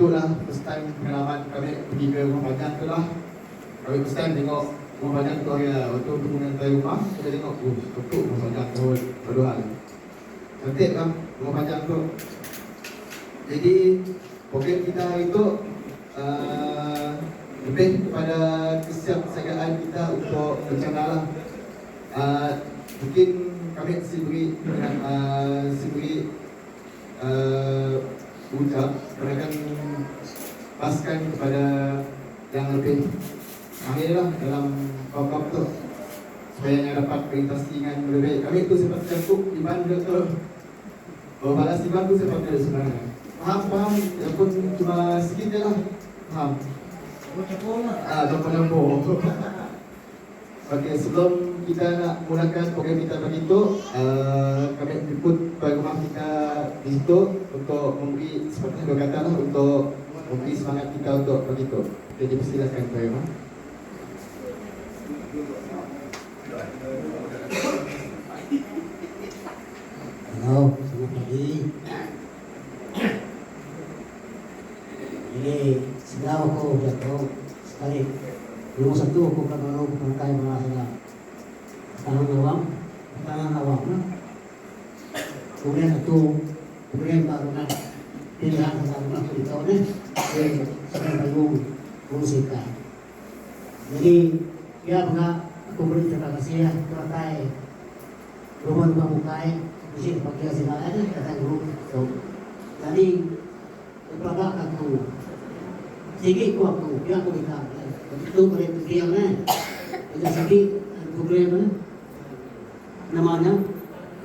Itulah first time pengalaman kami pergi ke rumah panjang tu lah. Kami first time tengok rumah panjang tu hari waktu bangunan tai rumah. Kita tengok, betul rumah panjang tu berdoa. Cantik kan rumah panjang tu. Jadi program kita itu lebih kepada kesiapsiagaan kita untuk bencana lah. Mungkin kami beri ucap akan paskan kepada yang lebih mahir lah dalam bab-bab tu supaya yang dapat berinteraksi dengan lebih baik. Kami tu sempat campur di bandar tu, balas di bandar tu sempat ada sebenarnya. Faham, walaupun cuma sikit je lah. Faham? Campur-campur. Okey, sebelum kita nak mulakan program kita begitu, kami jemput tuan rumah kita di situ untuk memberi seperti dua kata lah, untuk memberi semangat kita untuk begitu. Jadi persilakan tuan rumah. Halo, selamat pagi. Ini sedang aku jatuh sekali. Nomor satu aku kalau pakai bahasa tangan awam, kemudian baru nak pilihan tentang kita ni, sedang bangun musikan. Jadi dia aku beri terima kasih ya pakai rumah mukai mesti pakai segala ada datang grup. Jadi beberapa aku sikit aku dia aku minta itu boleh dia ni ada sikit program namanya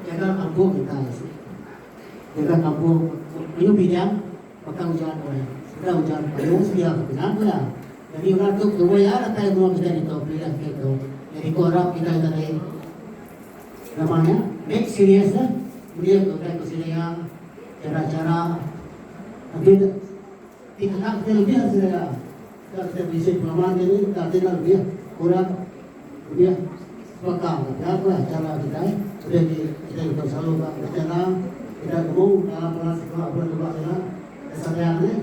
jaga kampung kita jaga kampung ini bidang maka hujan oleh sudah hujan payung dia kenapa lah jadi orang tu semua ya ada kayak mau kita itu pilih gitu jadi korang kita dari namanya make serious lah dia kayak kesinian cara-cara nanti kita lebih hasilnya kita bisa pemahaman ini kita lebih kurang lebih pakam apa cara kita kita selalu berbicara kita ngomong dalam sekolah bulan kesadarannya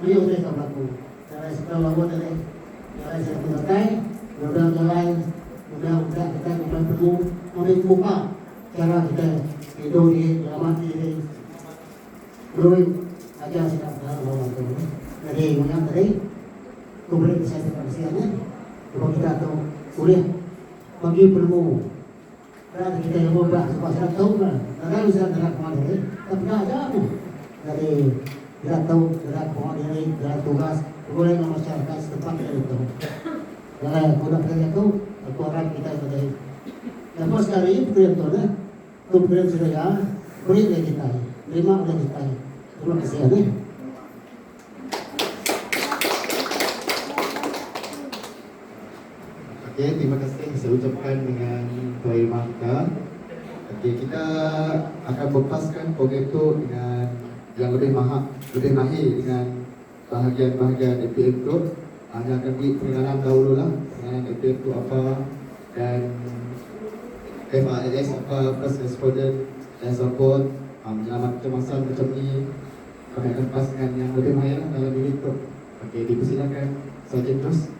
ini udah berlaku cara sekolah buat dari cara sekolah kai udah kita perlu membuka cara kita hidup di dalam ini belum aja sedang dalam jadi yang tadi kemudian saya terkasihannya kalau kita tahu kuliah bagi ilmu karena kita yang berubah supaya tahu kan karena bisa gerak kemana tapi tak ada dari gerak tahu gerak kemana gerak tugas boleh masyarakat setempat itu kalau kurang kerja itu orang kita tadi dan pas kali ini program tu lah program sudah beri oleh kita terima oleh kita terima kasih ya. Okey, terima kasih saya ucapkan dengan Tuan Imam kita. Okey, kita akan berpaskan program itu dengan yang lebih mahir dengan bahagian-bahagian APM itu. Hanya akan beri pengenalan dahulu lah, pengenalan APM itu apa dan FRLS apa, First Responder dan Support, menyelamatkan masa macam ni. Kami akan paskan yang lebih mahir lah dalam unit itu. Okey, dipersilakan Sarjan terus.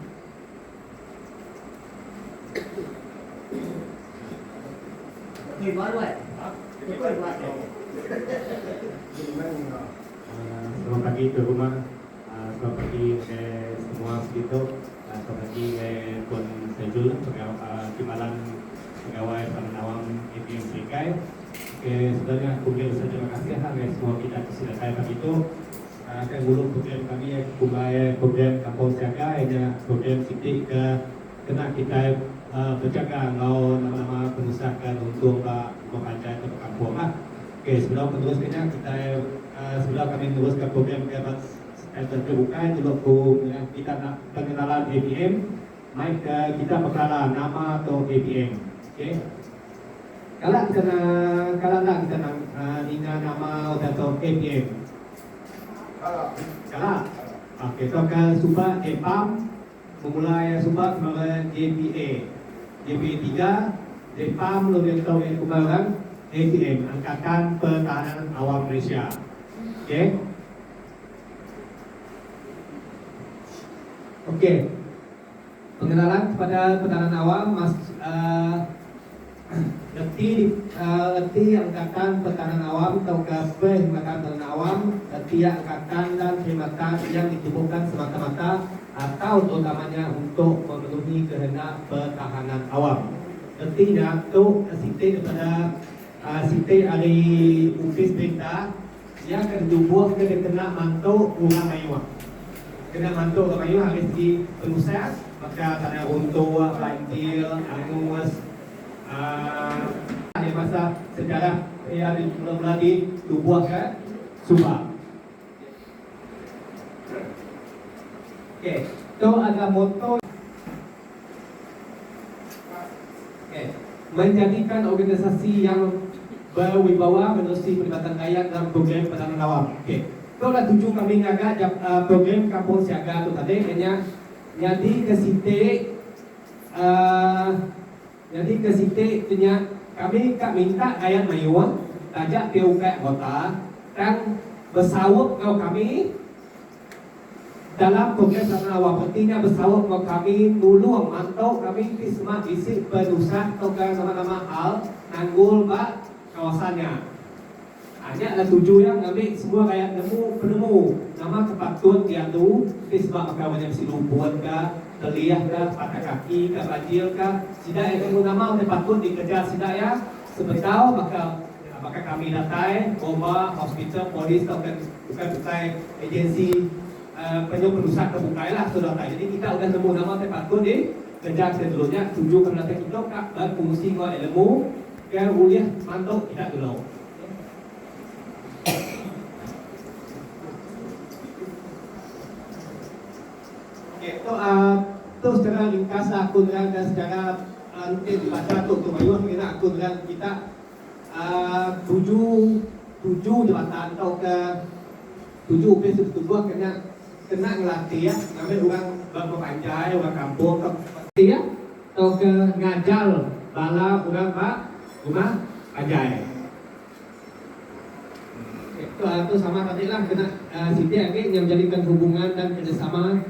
Selamat pagi ke rumah, selamat pagi ke semua segitu, selamat pagi ke Tuan Sejul, Timbalan Pegawai Panan Awam APM Serikai. Sebenarnya kemudian saya terima kasih kepada semua kita silakai pagi itu. Akan mulu program kami program Kampung Siaga, hanya program sikit ke kena kita berjaga ngau nama-nama pengusahakan untuk Pak Panjang atau kampung lah. Oke, sebelum meneruskannya sebelum kami meneruskan program terbuka dulu kita nak pengenalan APM. Mari kita perkenalan nama atau APM. Oke. Kalau kita nak ingat nama atau APM. Kalau oke, so ke subak EPAM memulai subak kemarin JPA 3 EPAM lebih tahu yang kemarin APM Angkatan Pertahanan Awam Malaysia. Oke. Oke. Pengenalan kepada pertahanan awam erti Angkatan Pertahanan Awam atau Perkhidmatan Pertahanan Awam, erti angkatan dan perkhidmatan yang ditubuhkan semata-mata atau terutamanya untuk memenuhi kehendak pertahanan awam. Ertinya itu siti kepada siti ahli upis perintah yang akan ditubuh kena mantu orang mayuah. Kena mantu orang mayuah dari segi pengusaha, maka ada untuk bantil, angus, di masa sejarah yang mula-mula ditubuhkan Subak. Okey, itu adalah moto. Okey, menjadikan organisasi yang berwibawa menerusi pelibatan rakyat dalam program pertahanan awam. Okey, itu adalah tuju kami agak program kampung siaga tu tadi hanya jadi ke sitik punya kami minta rakyat mayuah tajak PUK kota dan bersawap dengan kami dalam program pertahanan awam. Pentingnya bersawap dengan kami nulung mantau kami di semua isi penusah atau nama-nama hal nanggul bak kawasannya. Hanya ada tujuh yang kami semua rakyat penemu nama kepatuan diadu di sebab maka banyak si lumpuan kah, terliah kah, patah kaki kah, bajil kah, tidak yang kamu nama oleh patut dikejar tidak ya sebentar maka kami datai bomba hospital polis atau bukan agensi penyuh penusah terbuka lah sudah datai. Jadi kita sudah nemu nama oleh patut dikejar seterusnya tujuh kami datai kita kah berfungsi dengan ilmu yang uliah mantap tidak dulu. Itu secara ringkas aku dan secara nanti dibaca tu mayuah kita aku dan kita tujuh jabatan atau ke tujuh upis tubuh kena ngelatih ya, namanya orang berpanjai orang kampung ke ya atau ke ngajal bala orang pak rumah panjai. Itu sama tadi lah kena Siti Agi yang menjadikan hubungan dan kerjasama.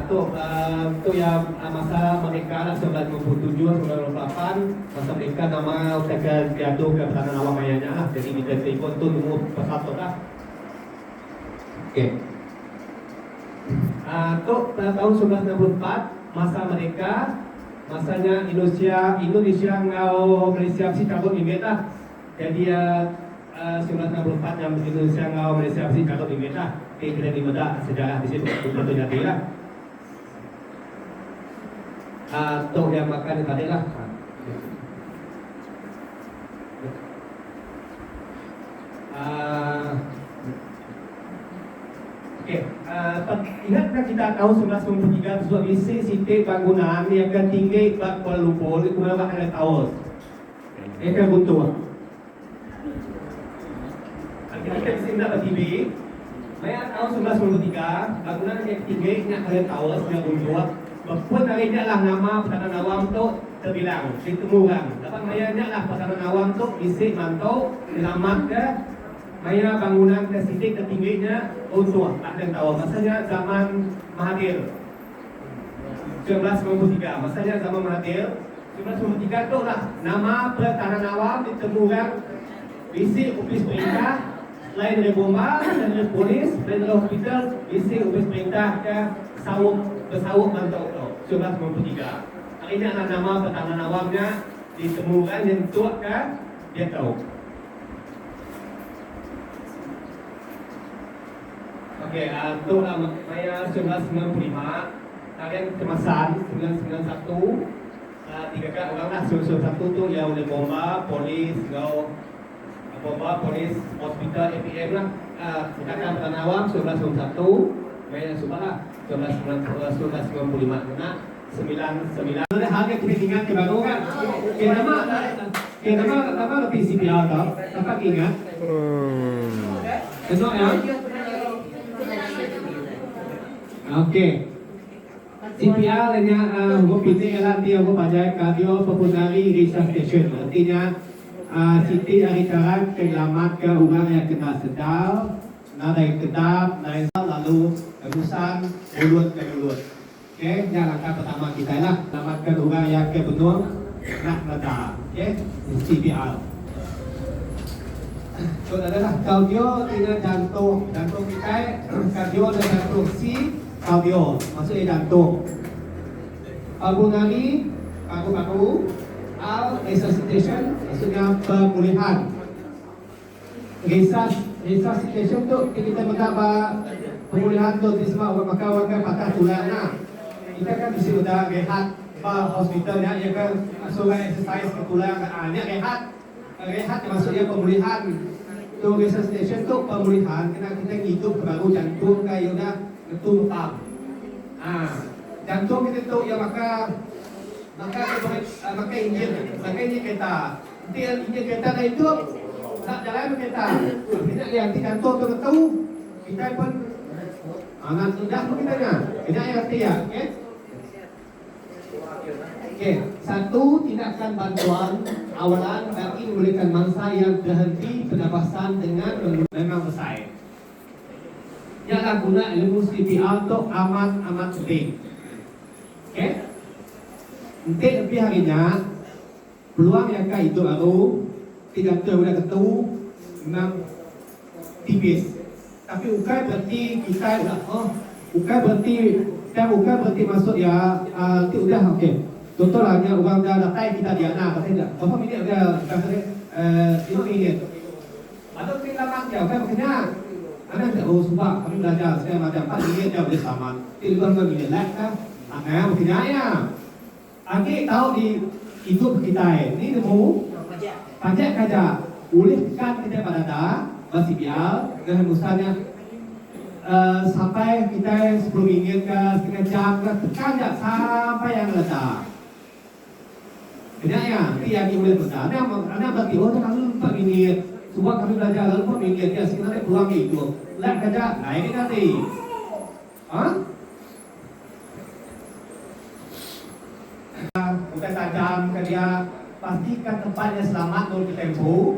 Itu ya masa mereka 1957 1958 masa mereka nama usaha jatuh ke pertahanan awam ayahnya lah. Jadi kita telefon tu tunggu persatu lah. Oke. Itu tahun 1964 masa mereka masanya Indonesia ngau Malaysia si cabut imet lah. Jadi 1964 yang Indonesia ngau Malaysia si cabut imet lah. Kita dimana sejarah di situ betul jadi lah. Tuh yang makan tadi lah. Ingatkah kita tahun 1993 sebuah misi siti bangunan yang tinggi bak Kuala Lumpur itu memang ada tahun. Ia kan buntu. Kita di sini dapat TV. Maya tahun 1993 bangunan yang tinggi nak ada tahun yang buntu. Walaupun harinya lah nama pertahanan awam tu terbilang, ditemukan. Dapat mayanya lah pertahanan awam tu isi mantau, selamat ke maya bangunan ke sidik ketingginya untuk tak ada tahu. Masanya zaman Mahathir 1993, masanya zaman Mahathir 1993 tu lah nama pertahanan awam ditemukan isi ofis perintah lain dari bomba, lain dari polis, lain dari hospital, isi ofis perintah ke bersawuk mantau tu 1993. Hari ini adalah nama pertahanan awamnya ditemukan dan tuakkan dia tahu. Okey, tu saya 1995 kalian kemasan 1991 tiga kan orang lah satu tu yang oleh bomba, polis, bomba, polis, hospital, APM lah. Sedangkan Pertanian Awam 1991, main subah lah 1995 kena 99. Ada hal yang kita ingat kebaru kan? Nama lebih CPR tau, apa ingat? Kenal ya? Okey. CPR lainnya, gua pilih ialah dia gua baca cardiopulmonary resuscitation. Artinya Siti Arikaran penyelamat ke orang yang kena sedal, nadai kedap, nadai lalu rebusan mulut ke mulut. Okey, yang langkah pertama kita lah selamatkan orang yang ke benua nak ledak. Okey, CPR. So adalah kardio dengan jantung kita, kardio dan jantung C, kardio maksudnya jantung. Pulmonary paru-paru. Resuscitation maksudnya pemulihan. Resuscitation tu kita mendapat pemulihan tu semua orang patah tulang nah. Kita kan bisa udah rehat ke hospitalnya ya kan suruh exercise ke tulang ni rehat maksudnya pemulihan. Tu resuscitation tu pemulihan kita hidup baru jantung kayak udah ngetung pam. Jantung kita tu ya maka ini kereta. Dia ini kereta dah hidup. Tak jalan kereta. Kita lihat di jantung tu tahu. Kita pun anak sudah kita nya. Kita yang arti ya, okey. Okey, satu tindakan bantuan awalan bagi memulihkan mangsa yang terhenti pernafasan dengan memang selesai. Yang guna ilmu CPR tu amat penting. Okey. Nanti lebih harinya peluang yang kah itu baru tidak sudah ketemu memang tipis. Tapi bukan berarti kita bukan berarti masuk ya nanti udah okey. Contohnya orang dah datai kita diana katanya berapa minit udah katanya 5 minit. Atau kita lama kan makanya anak tak sebab kami belajar saya macam 4 minit dah boleh selamat. 5 minit lah kan. Makanya ya. Adik tahu di hidup kita ini nemu pajak kaja ulihkan kita pada dah masih biar dengan misalnya sampai kita 10 minit ke setengah jam ke tekan je sampai yang letak. Benar ya? Itu yang boleh besar. Anak berarti kalau 4 minit sebab kami belajar lalu 4 minit ya sebenarnya peluang itu. Lek kaja naik nanti. Bukan tajam ke dia pastikan tempatnya selamat dulu tempo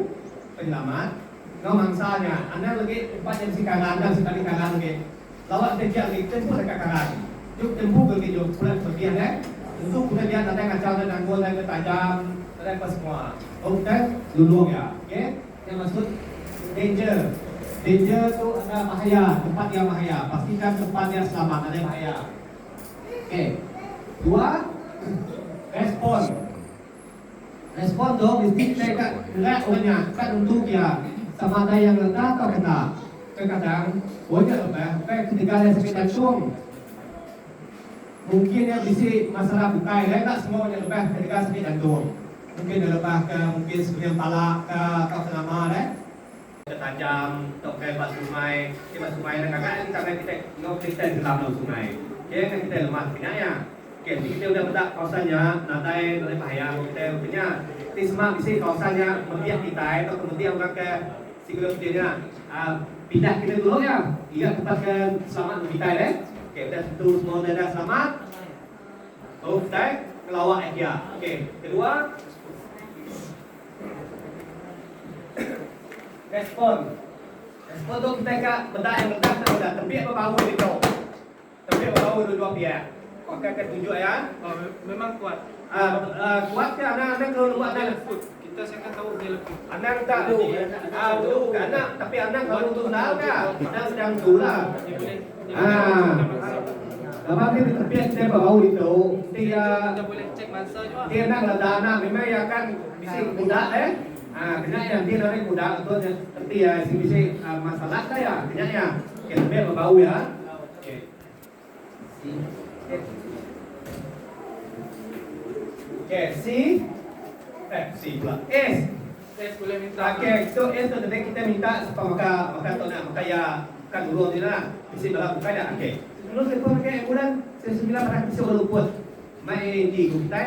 penyelamat. Kau mangsanya, anda lagi tempat yang si kanan dan sekali kanan lagi. Lawak sejak lagi tempo dekat kanan. Juk tempo lagi juk pulang bagian untuk kemudian ada kacau dan anggol dan tajam dan apa semua. Okey, lulung ya. Okey, yang maksud danger. Danger tu ada bahaya, tempat yang bahaya. Pastikan tempat yang selamat ada bahaya. Okey. Dua, respon tu mesti mereka gerak orangnya kan untuk dia sama ada yang letak atau kena. Kadang banyak ketika ada sakit jantung mungkin yang bisa masalah bukai tak semua yang lebih ketika sakit jantung mungkin dia lepas ke mungkin sebenarnya palak ke atau selama tajam atau kayak bas sungai dan kakak karena kita kita di dalam sungai kan kita lemah ya. Okey, kita sudah letak kawasannya, nanti oleh bahaya kita punya. Ini semua bisa kawasannya membiak kita atau kemudian orang ke singular dia pindah kita dulu ya. Lihat tempat ke selamat kita deh. Okey, dah tentu semua dah selamat. Okey, kelawak dia. Okey, kedua respon tu kita ke benda yang letak sudah tembiak berbau itu. Tembiak berbau dua pihak. Maka ketujuh ya, memang kuat. Kuat ke anak kalau buat anak Kita saya tahu dia lebih. anak tak dulu anak tapi anak kalau untuk sendal kan anak sedang gula. Apa dia terbiak saya bau itu dia boleh cek masa juga. dia nak ledak anak memang ya kan bisa muda kena yang dia dari muda untuk seperti ya bisa masalah saya kena ya kita bau ya. Okey. Okey, C pula. S. Saya boleh minta. Okey, so S tu tadi kita minta supaya maka tu nak maka ya kan dulu ni lah. Mesti dalam bukan dah. Okey. Dulu telefon ke kemudian saya sembilan pada bisa berluput. Mai di kita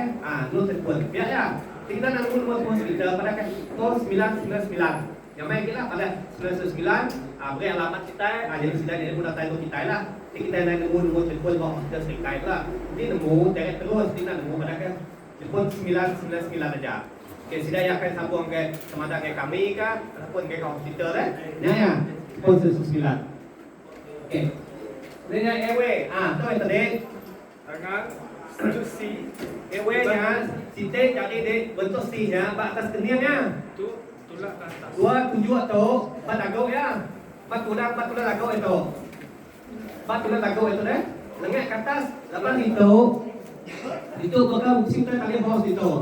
dulu telefon. Biar ya. Kita nak nombor kita pada kan 0999. Yang main kita pada 999 beri alamat kita jadi sudah dia pun datang kita lah. Kita nak nombor telefon bawa kita serikai lah. Jadi nombor direct terus kita nombor pada kan telefon 999 aja. Okey, sudah ya akan sambung ke sama ada ke kami ke ataupun ke hospital dah. Ya. Telefon 999. Okey. Ini airway. Tu yang tadi Tangan sujud C. airway-nya sidik jadi di bentuk C-nya atas keningnya. Tu tulak ke atas. Dua tujuh tu bat lagu ya. Bat tulang lagu itu. Bat tulang lagu itu deh. Lengah ke atas. Lepas itu bakal kita kali bawah itu.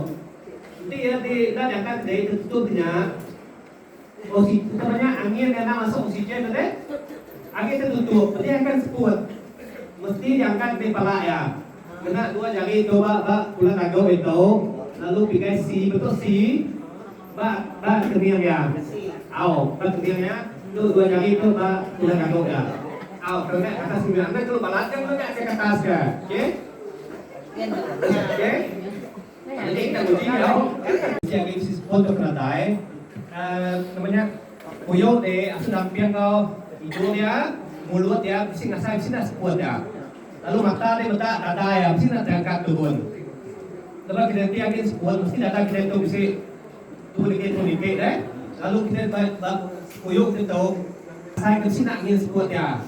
Nanti ya di dan yang kan dari tutupnya. Namanya angin yang masuk oksigen deh. Angin tertutup. Nanti akan seput. Mesti diangkat di kepala ya. Kena dua jari coba tulang lagu itu. Lalu pikai C betul C. Ba kening ya. Ba keningnya itu dua jari itu ba tulang kagok ya. Kena atas 9 kalau balat kan lu nak ke atas ke. Okey? Okey? Jadi kita uji ya. Jadi isi foto keradai. Namanya puyuh deh, sedang piang kau hidung dia, mulut dia, mesti ngasai, mesti nak seput ya. Lalu mata dia mata dada ya, mesti nak terangkat turun. Lepas kita tiangin seput, mesti dada kita itu mesti turun dikit deh. Lalu kita puyuh itu, saya mesti nak ingin seput ya.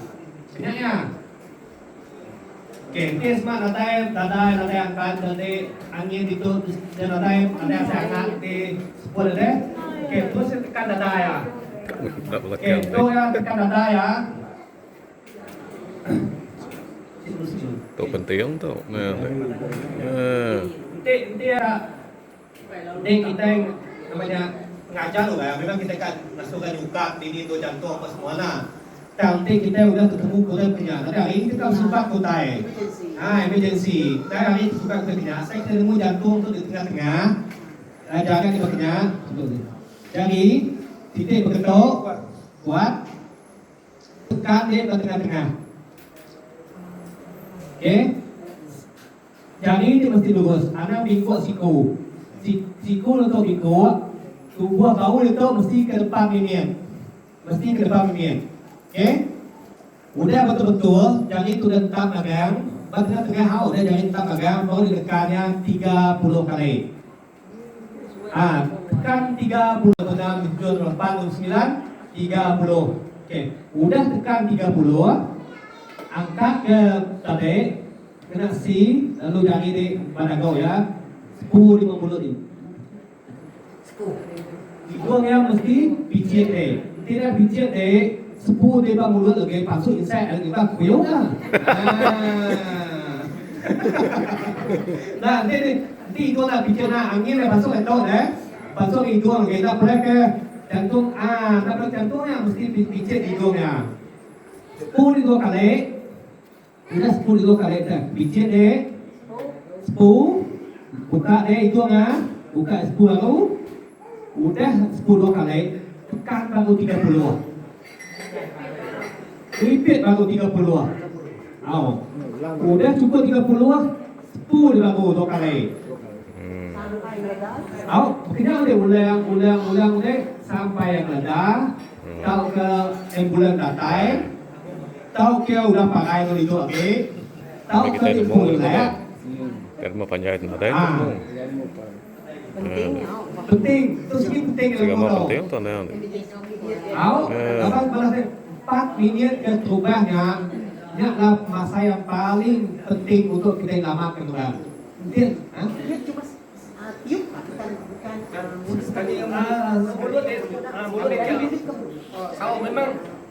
Banyak ya. Okey, tes mah dada yang angkat dari angin itu dan dada yang saya angkat di seput deh. Okey, terus tekan dada ya. Okey, tu ya tekan dada ya. Tu penting tu. Nanti ya. Ini kita yang namanya pengajar loh ya. Memang kita kan masukkan juga di itu jantung apa semua lah. Nanti kita udah ketemu kita punya. Nanti hari ini kita suka kutai. Emergency. Nanti hari ini suka kita punya. Saya ketemu jantung tu di tengah-tengah. Jangan di bagiannya. Jadi titik bergetok kuat. Tekan dia ke tengah-tengah. Okey. Jadi dia mesti lurus. Anak bingkuk siku. Siku untuk bingkuk. Tubuh bau itu mesti ke depan minian. Mesti ke depan minian. Okey. Udah betul-betul jadi tu tetap agang. Tengah-tengah hau udah jadi tetap agang. Baru ditekannya 30 kali. Tekan 30 dalam tujuan 89 30. Okey. Udah tekan 30. Angkat ke tadi kena C lalu jari di badago ya. 10 di mulut ni. Hidung yang mesti pijit deh. Tidak pijit deh. 10 di mulut lagi masuk insek lagi bak kuyung lah. Nah, nanti hidung nak pijit nak angin yang masuk itu deh. Masuk hidung kita boleh ke jantung tapi jantungnya mesti pijit hidungnya. 10 kali. Udah 10 kali dah. Pijit deh. 10. Buka deh hidungnya. Buka 10 lalu. Udah 10 kali. Tekan baru 30. Repeat baru 30. Udah cukup 30. 10 baru 2 kali. Kena ulang deh sampai yang ada. Tahu ke ambulan datang. Tahu ke udah pakai tu itu lagi. Tahu ke ibu saya. Kerma panjat ada. Penting. Terus ini penting Segala penting tu ni. Lepas balas 4 minit ke terubahnya. Ini adalah masa yang paling penting untuk kita selamatkan orang. Mungkin? Tadi mulut dia. Kalau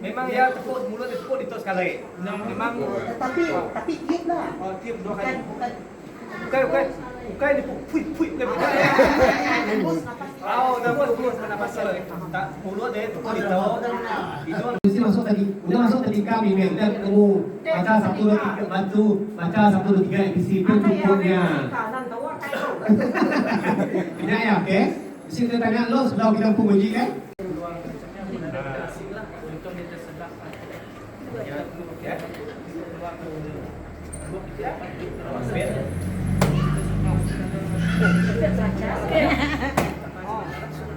memang ya tepuk mulut dia tepuk itu sekali. Memang tapi tiup lah. Tiup 2 kali. Bukan dia pui ke bukan. Nafas napas tak mulut dia tepuk itu. Itu Mesti masuk tadi. Udah masuk tadi kami memang dah ketemu baca 1 2 3 bantu baca 1 2 3 ABC pun cukupnya. Kena ya, okey. Mesti kita tanya lo sebelah kita penguji kan?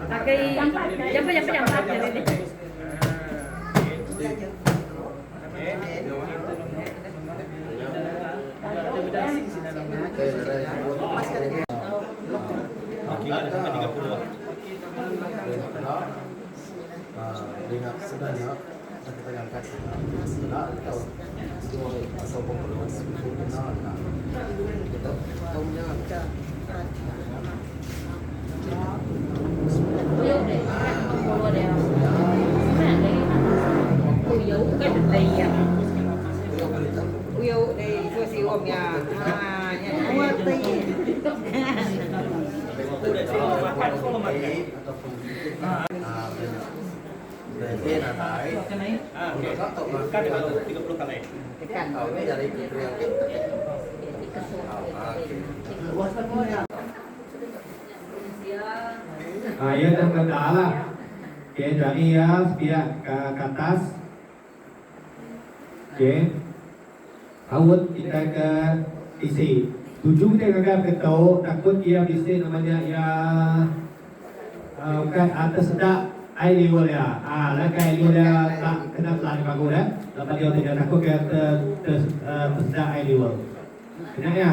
Pakai jampat jadi ini. Dengan sebenarnya kita angkat setelah atau semua asal pembunuhan sempurna kita tahunya Uyuh đây chưa xíu om nhà. Mua tì. dari natai untuk satu Kan kalau 30 kali. tahu ini dari yang Ya dan kendala. Okey, dari ya pihak ke atas. Okey. Awat kita ke isi. Tujuh dia agak ketuk, takut dia isi namanya ya kan atas sedak air level ya. Lah air level dia tak kena pelan bagus dah. Lepas dia tidak takut ke tersedak air level. Kena ya.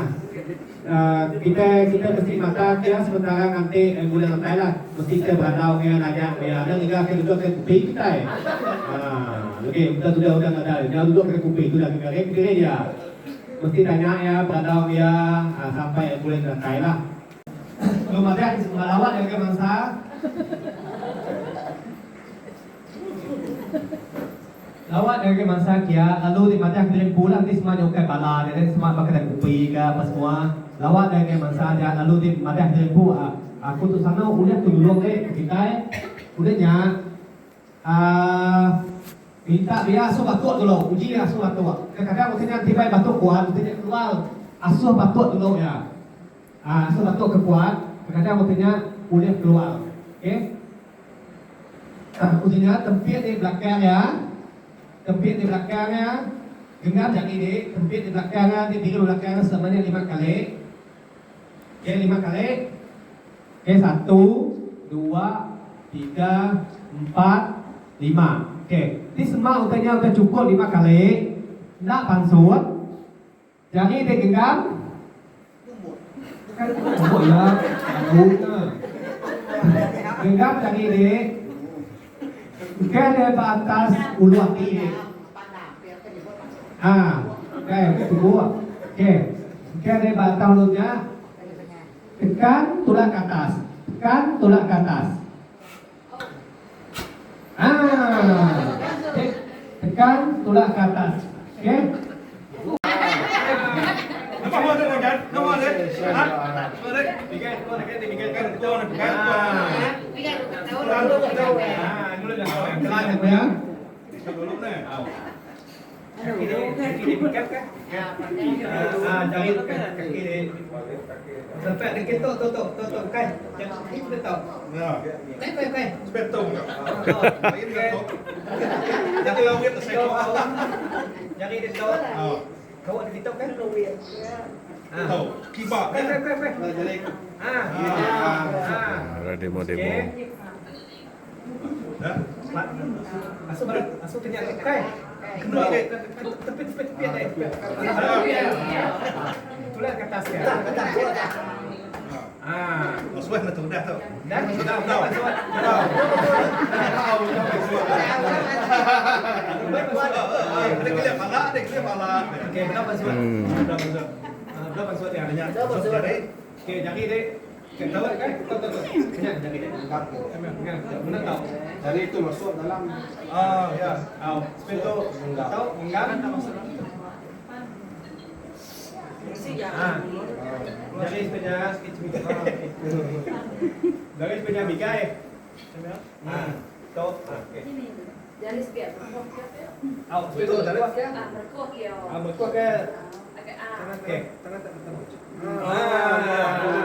Kita mesti mata dia sementara nanti bulan lantai lah mesti kita berandau dia nanya dia ada juga kita duduk ke kuping kita okey kita sudah ada dia duduk ke kuping itu dah kira dia mesti tanya ya berandau dia sampai bulan lantai lah belum ada melawat yang ke mangsa lawat dari masa kia lalu di mata kita pulang di semua nyukai bala dan semua pakai kupi ke apa semua lawat dari masa dia lalu di mata kita aku tu sana udah tu dulu kita udahnya minta dia asuh batuk dulu uji dia asuh batuk kadang-kadang mestinya tiba batuk kuat mestinya keluar asuh batuk dulu ya asuh batuk kekuat kadang-kadang mestinya udah keluar okey ujinya tempit di belakang ya tempit di belakangnya genggam yang ini tempit di belakangnya di pinggir belakangnya semuanya 5 kali oke 5 kali oke 1 2 3 4 5 oke ini semua utanya udah cukup 5 kali nak pansut jadi dia genggam oh ya genggam yang ini Kaya di atas ulu hati ini. Oke, tunggu. Oke, kaya di atas ulunya. Tekan tulang ke atas. Tekan tulang ke atas. Tekan tulang ke atas. Oke. Sampai dikit tutup kan. Jangan betul. Kai. Betul enggak? Jadi lo lihat saya Jadi dito. Kau ada dito kan? tahu kibak kan? Jadi Ada demo-demo. Masuk kenyak kai. Kedua tepi deh. Tulang ke atas ya. Masuk na tu dah tahu. Dan sudah tahu. Ada kelihatan pala, ada kelihatan pala. Oke, berapa suat? Berapa suat ya? Oke, jadi deh. Tahu kan? Tahu. Kenyak jadi deh. Benar tahu. dari itu masuk dalam Ya. Sepeda tahu enggak? Dari sepeda dari sepeda bigai. Tahu. Dari sepiak. Sepeda dari apa? Berkuah ya. Berkuah ke Agak Oke.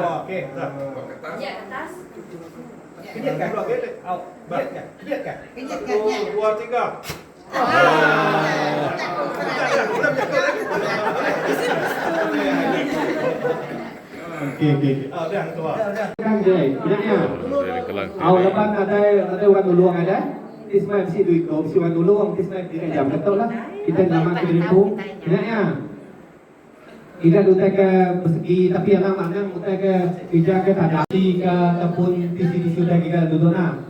Oke, Okey, dah. Ya, atas. Kejut kan? Keluar kejut. Out. Kejut kan? Kejut kan? Kejut kan, ya. 1, 2, 3. Okey. Dah keluar. Kan je, kiranya. Dari kelang Awak lepas ada orang tolong ada. Ismail mesti duit kau, mesti orang tolong, Ismail dia jam betul lah. Kita nama ke ribu. Kiranya. Tidak duta ke persegi tapi yang mana duta ke bijak ke tadati ke ataupun tisi-tisi sudah kita duduk nak.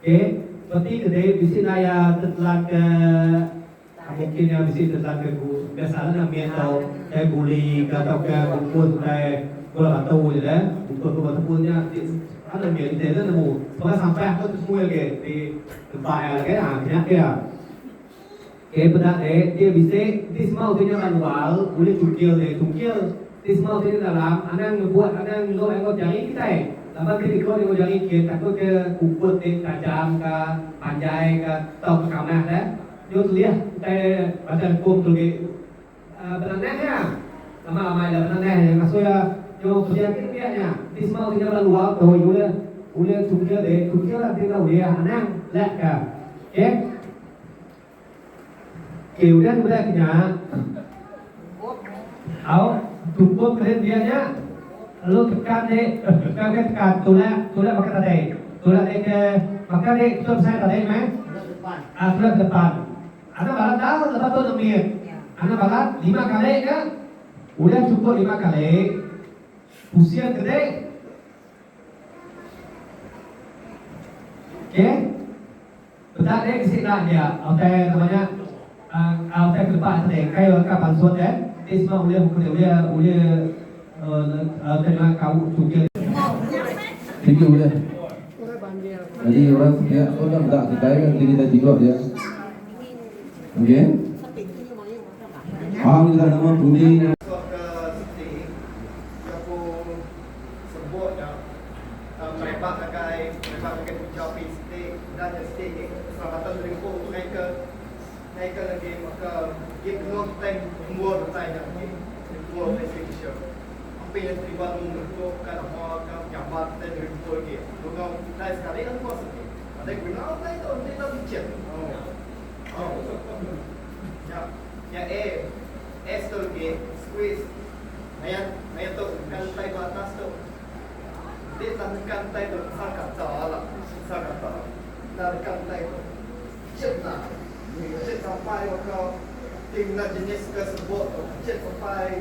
Okey. Seperti kedai bisi naya tetelan ke mungkin yang bisi tetelan ke biasa namanya atau guli ke atau ke bungkus ke bola batu je dah. Bungkus bola batunya ada mian itu nemu. Pernah sampai aku semua ke di tempat yang ke banyak ke. Okey, benar dia bisa di semua punya manual boleh cukil di semua di dalam ada membuat ada ngok jari kita. Lepas kita ikut yang jari kita takut ke kuput tajam ke panjai ke atau ke kamar dah. Yo lihat kita baca kum tu ke benar ya. Lama-lama dah benar yang maksudnya yo kerja kita di semua punya manual tu boleh cukil lah dia tahu dia anak lek ke. Okey. Kemudian berikutnya, cukup kemudiannya, lalu tekan tulah pakai tadi, tulah ke maka dek tulah saya tadi mana? Tulah depan. Anak balat dah lepas tu nemir. Anak balat 5 kali kan? Udah cukup 5 kali. Usia gede. Okay? Betul dek kisah dia. Okey namanya. Saya ke depan tadi, kayak kapan suat di semua boleh tengah kau cukil. Tiga boleh. Jadi orang setiap orang tak kita kan kita juga dia. Okey. Kita nama bumi. Mereka pakai ucapi stick dan stick keselamatan ringkuk untuk naik lagi maka dia kena tank umur bertanya umur PlayStation apa yang terlibat untuk kan apa jabat dan ringkuk lagi bukan naik sekali kan kuas lagi ada guna apa itu dia tak bincang S tu lagi squeeze ayat tu kan tay batas tu dia tak tekan tay tu sangat lah dah tekan tay tu cepat cek sampai ke tinggal jenis tersebut cek sampai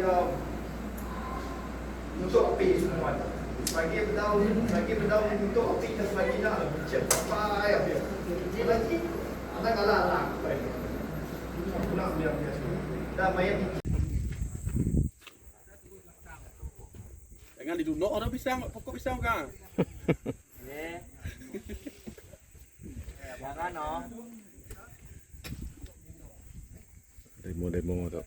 untuk api semua bagi berdaun untuk api dan sebagainya cek sampai api lagi anak kalah lah nak biar dah mayat Jangan diduduk orang pisang, pokok pisang kan. Demo tu.